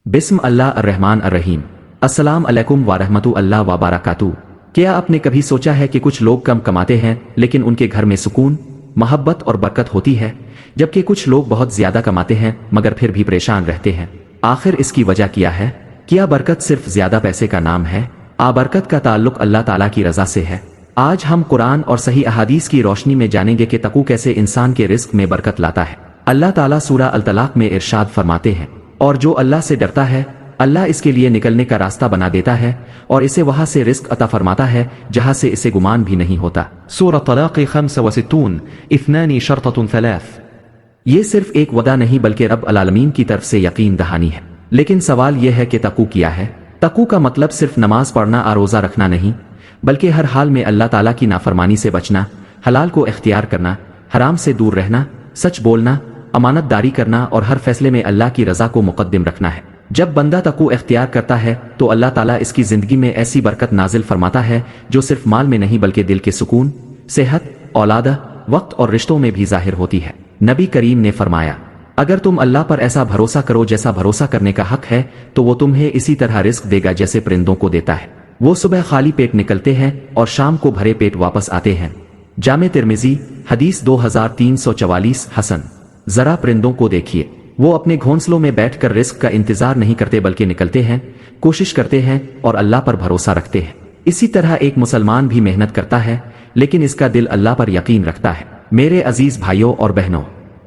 बिस्म अल्लाह अर्रहमान अर्रहीम। अस्सलाम अलैकुम वारहमतु अल्लाह व बारकातुहू। क्या आपने कभी सोचा है कि कुछ लोग कम कमाते हैं लेकिन उनके घर में सुकून, मोहब्बत और बरकत होती है, जबकि कुछ लोग बहुत ज्यादा कमाते हैं मगर फिर भी परेशान रहते हैं? आखिर इसकी वजह क्या है? क्या बरकत सिर्फ ज्यादा पैसे का नाम है? बरकत का ताल्लुक अल्लाह ताला की रजा से है। आज हम कुरान और सही अहादीस की रोशनी में जानेंगे कि तकू कैसे इंसान के रिस्क में बरकत लाता है। अल्लाह ताला सूरा अल तलाक में इरशाद फरमाते हैं, और जो अल्लाह से डरता है अल्लाह इसके लिए निकलने का रास्ता बना देता है और इसे वहां से रिस्क अता फरमाता है जहां से इसे गुमान भी नहीं होता। सूरह तलाक़ 65 इत्नानी शर्ततुन थलाथ। ये सिर्फ एक वदा नहीं बल्कि रब अल-आलमीन की तरफ से यकीन दहानी है। लेकिन सवाल यह है कि तकू क्या है? तकू का मतलब सिर्फ नमाज पढ़ना और रोजा रखना नहीं, बल्कि हर हाल में अल्लाह ताला की नाफरमानी से बचना, हलाल को इख्तियार करना, हराम से दूर रहना, सच बोलना, अमानतदारी करना और हर फैसले में अल्लाह की रजा को मुकद्दम रखना है। जब बंदा तकू इख्तियार करता है तो अल्लाह ताला इसकी जिंदगी में ऐसी बरकत नाजिल फरमाता है जो सिर्फ माल में नहीं बल्कि दिल के सुकून, सेहत, औलाद, वक्त और रिश्तों में भी जाहिर होती है। नबी करीम ने फरमाया, अगर तुम अल्लाह पर ऐसा भरोसा करो जैसा भरोसा करने का हक है तो वो तुम्हें इसी तरह रिस्क देगा जैसे परिंदों को देता है। वो सुबह खाली पेट निकलते हैं और शाम को भरे पेट वापस आते हैं। जामे तिर्मिजी हदीस 2344 हसन। जरा परिंदों को देखिए, वो अपने घोंसलों में बैठकर रिस्क का इंतजार नहीं करते बल्कि निकलते हैं, कोशिश करते हैं और अल्लाह पर भरोसा रखते हैं। इसी तरह एक मुसलमान भी मेहनत करता है लेकिन इसका दिल अल्लाह पर यकीन रखता है। मेरे अजीज भाइयों और बहनों,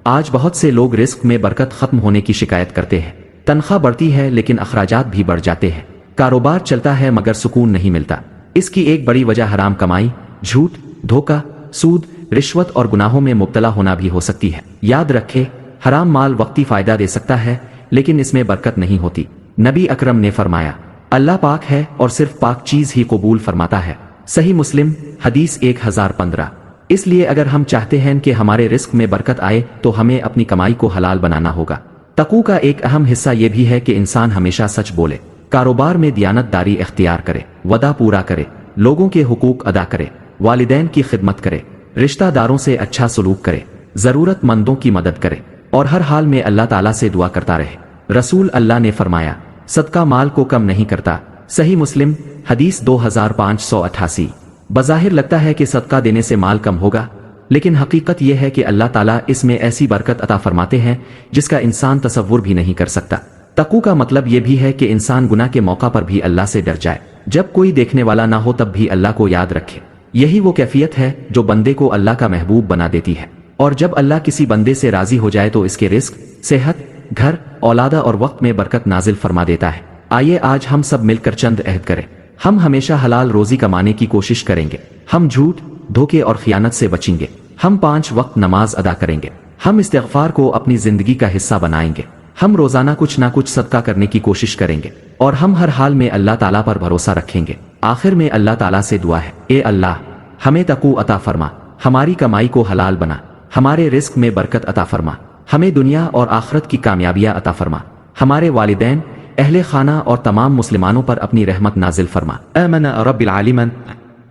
आज बहुत से लोग रिस्क में बरकत खत्म होने की शिकायत करते हैं। तनख्वाह बढ़ती है लेकिन अखराजात भी बढ़ जाते हैं। कारोबार चलता है मगर सुकून नहीं मिलता। इसकी एक बड़ी वजह हराम कमाई, झूठ, धोखा, सूद, रिश्वत और गुनाहों में मुब्तला होना भी हो सकती है। याद रखें, हराम माल वक्ती फायदा दे सकता है लेकिन इसमें बरकत नहीं होती। नबी अकरम ने फरमाया, अल्लाह पाक है और सिर्फ पाक चीज ही कबूल फरमाता है। सही मुस्लिम हदीस 1015। इसलिए अगर हम चाहते हैं कि हमारे रिस्क में बरकत आए तो हमें अपनी कमाई को हलाल बनाना होगा। तकू का एक अहम हिस्सा यह भी है कि इंसान हमेशा सच बोले, कारोबार में दियानतदारी इख्तियार करे, वदा पूरा करे, लोगों के हुकूक अदा करे, वालिदैन की खिदमत करे, रिश्तेदारों से अच्छा सलूक करे, जरूरतमंदों की मदद करे और हर हाल में अल्लाह ताला से दुआ करता रहे। रसूल अल्लाह ने फरमाया, सदका माल को कम नहीं करता। सही मुस्लिम हदीस 2588। बज़ाहिर लगता है कि सदका देने से माल कम होगा, लेकिन हकीकत यह है कि अल्लाह ताला इसमें ऐसी बरकत अता फरमाते हैं जिसका इंसान तसव्वुर भी नहीं कर सकता। तकू का मतलब यह भी है कि इंसान गुनाह के मौका पर भी अल्लाह से डर जाए, जब कोई देखने वाला ना हो तब भी अल्लाह को याद रखे। यही वो कैफियत है जो बंदे को अल्लाह का महबूब बना देती है। और जब अल्लाह किसी बंदे से राजी हो जाए तो इसके रिस्क, सेहत, घर, औलादा और वक्त में बरकत नाजिल फरमा देता है। आइए आज हम सब मिलकर चंद अहद करें। हम हमेशा हलाल रोजी कमाने की कोशिश करेंगे। हम झूठ, धोखे और खियानत से बचेंगे। हम 5 वक्त नमाज अदा करेंगे। हम इस्तिग़फ़ार को अपनी जिंदगी का हिस्सा बनाएंगे। हम रोजाना कुछ ना कुछ सदका करने की कोशिश करेंगे और हम हर हाल में अल्लाह ताला पर भरोसा रखेंगे। आखिर में अल्लाह ताला से दुआ है, ए अल्लाह, हमें तकू अता फरमा, हमारी कमाई को हलाल बना, हमारे रिस्क में बरकत अता फरमा, हमें दुनिया और आखिरत की कामयाबियां अता फरमा, हमारे वालिदैन, अहले खाना और तमाम मुसलमानों पर अपनी रहमत नाजिल फरमा। आमना रब्बिल आलिमीन।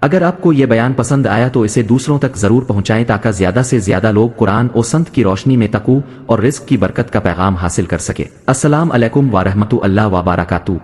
अगर आपको ये बयान पसंद आया तो इसे दूसरों तक जरूर पहुंचाएं ताकि ज्यादा से ज्यादा लोग कुरान और संत की रोशनी में तकू और रिस्क की बरकत का पैगाम हासिल कर सके। अस्सलाम अलैकुम व रहमतुल्लाह व बारकातुहू।